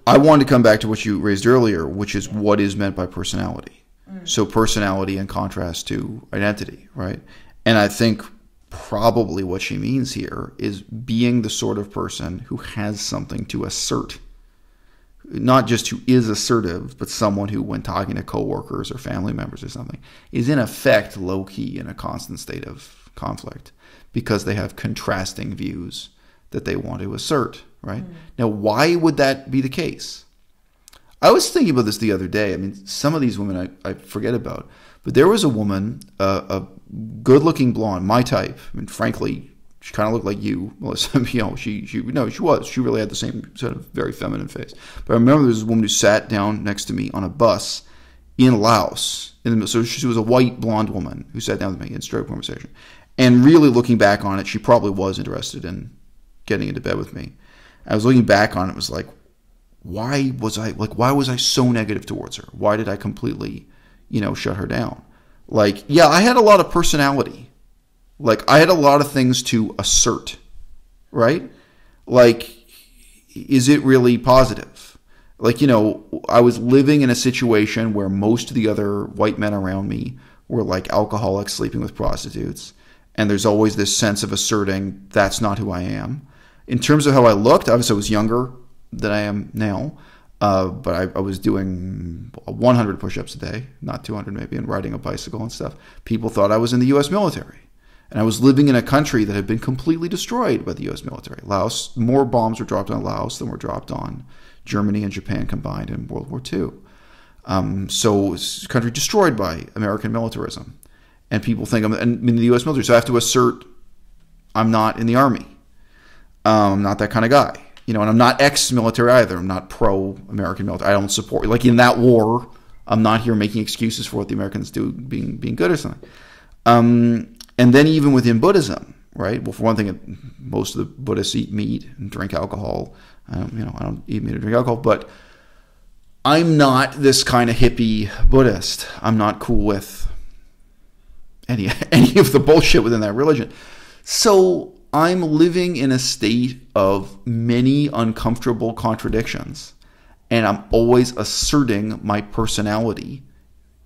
I wanted to come back to what you raised earlier, which is what is meant by personality. So personality in contrast to identity, right? And I think probably what she means here is being the sort of person who has something to assert. Not just who is assertive, but someone who, when talking to coworkers or family members or something, is in effect low-key in a constant state of conflict because they have contrasting views that they want to assert, right? Now, why would that be the case? I was thinking about this the other day. I mean, some of these women I forget about, but there was a woman, a good-looking blonde, my type. I mean, frankly, she kind of looked like you, Melissa. You know, she was. She really had the same sort of very feminine face. But I remember there was a woman who sat down next to me on a bus in Laos. So she was a white blonde woman who sat down with me and started a conversation. And really looking back on it, she probably was interested in getting into bed with me. I was looking back on it, was like, why was I so negative towards her? Why did I completely, shut her down? Like, yeah, I had a lot of personality. Like, I had a lot of things to assert, right? Like, is it really positive? Like, I was living in a situation where most of the other white men around me were like alcoholics sleeping with prostitutes. And there's always this sense of asserting, that's not who I am. In terms of how I looked, obviously I was younger than I am now. But I was doing 100 push-ups a day, not 200 maybe, and riding a bicycle and stuff. People thought I was in the U.S. military. And I was living in a country that had been completely destroyed by the U.S. military. Laos, more bombs were dropped on Laos than were dropped on Germany and Japan combined in World War II. So it was a country destroyed by American militarism. And people think I'm in the U.S. military. So I have to assert I'm not in the Army. I'm not that kind of guy. And I'm not ex-military either. I'm not pro-American military. I don't support, like in that war, I'm not here making excuses for what the Americans do being good or something. And then even within Buddhism, right? Well, for one thing, most of the Buddhists eat meat and drink alcohol. I don't eat meat or drink alcohol, but I'm not this kind of hippie Buddhist. I'm not cool with any of the bullshit within that religion. So I'm living in a state of many uncomfortable contradictions, and I'm always asserting my personality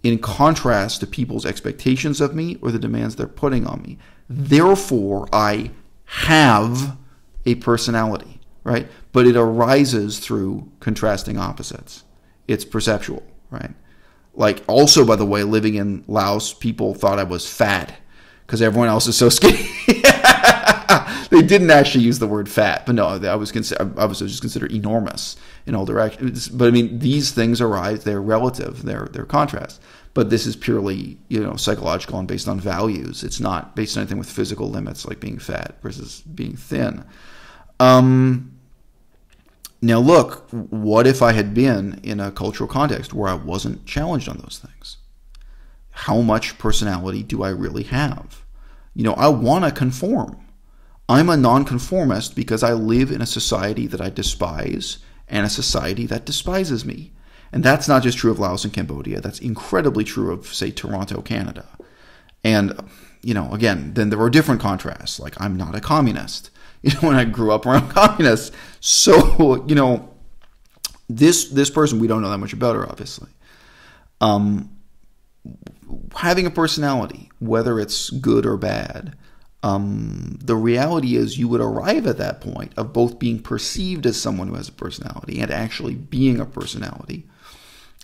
in contrast to people's expectations of me or the demands they're putting on me. Therefore, I have a personality, right? But it arises through contrasting opposites. It's perceptual, right? Like, also, by the way, living in Laos, people thought I was fat because everyone else is so skinny. They didn't actually use the word fat, but no, I was just considered enormous in all directions. But I mean, these things arise; they're relative, they're contrast. But this is purely, psychological and based on values. It's not based on anything with physical limits like being fat versus being thin. Now, look, what if I had been in a cultural context where I wasn't challenged on those things? How much personality do I really have? I want to conform. I'm a nonconformist because I live in a society that I despise and a society that despises me. And that's not just true of Laos and Cambodia. That's incredibly true of, say, Toronto, Canada. And, again, then there are different contrasts. Like, I'm not a communist. When I grew up around communists. So, this person, we don't know that much about her, obviously. Having a personality, whether it's good or bad, the reality is you would arrive at that point of both being perceived as someone who has a personality and actually being a personality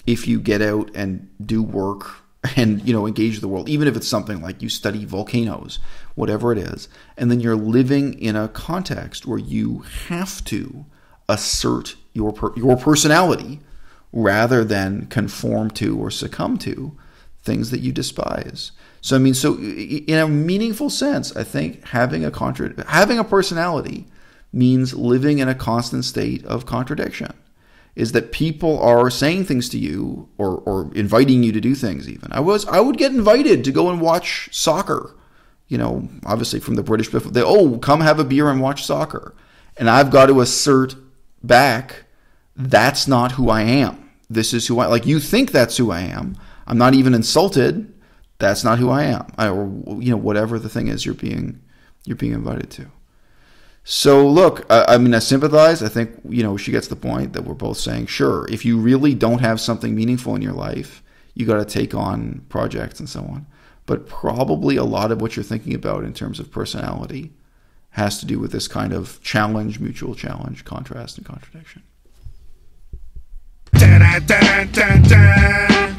if you get out and do work and, engage the world, even if it's something like you study volcanoes, whatever it is, and then you're living in a context where you have to assert your personality rather than conform to or succumb to things that you despise. So, in a meaningful sense, I think having a personality means living in a constant state of contradiction. Is that people are saying things to you or inviting you to do things even. I would get invited to go and watch soccer, obviously from the British, come have a beer and watch soccer. And I've got to assert back, that's not who I am. This is who you think that's who I am. I'm not even insulted. That's not who I am. Or whatever the thing is you're being invited to. So look, I mean, I sympathize. I think, she gets the point that we're both saying, sure, if you really don't have something meaningful in your life, you got to take on projects and so on. But probably a lot of what you're thinking about in terms of personality has to do with this kind of challenge, mutual challenge, contrast, and contradiction. Dun, dun, dun, dun.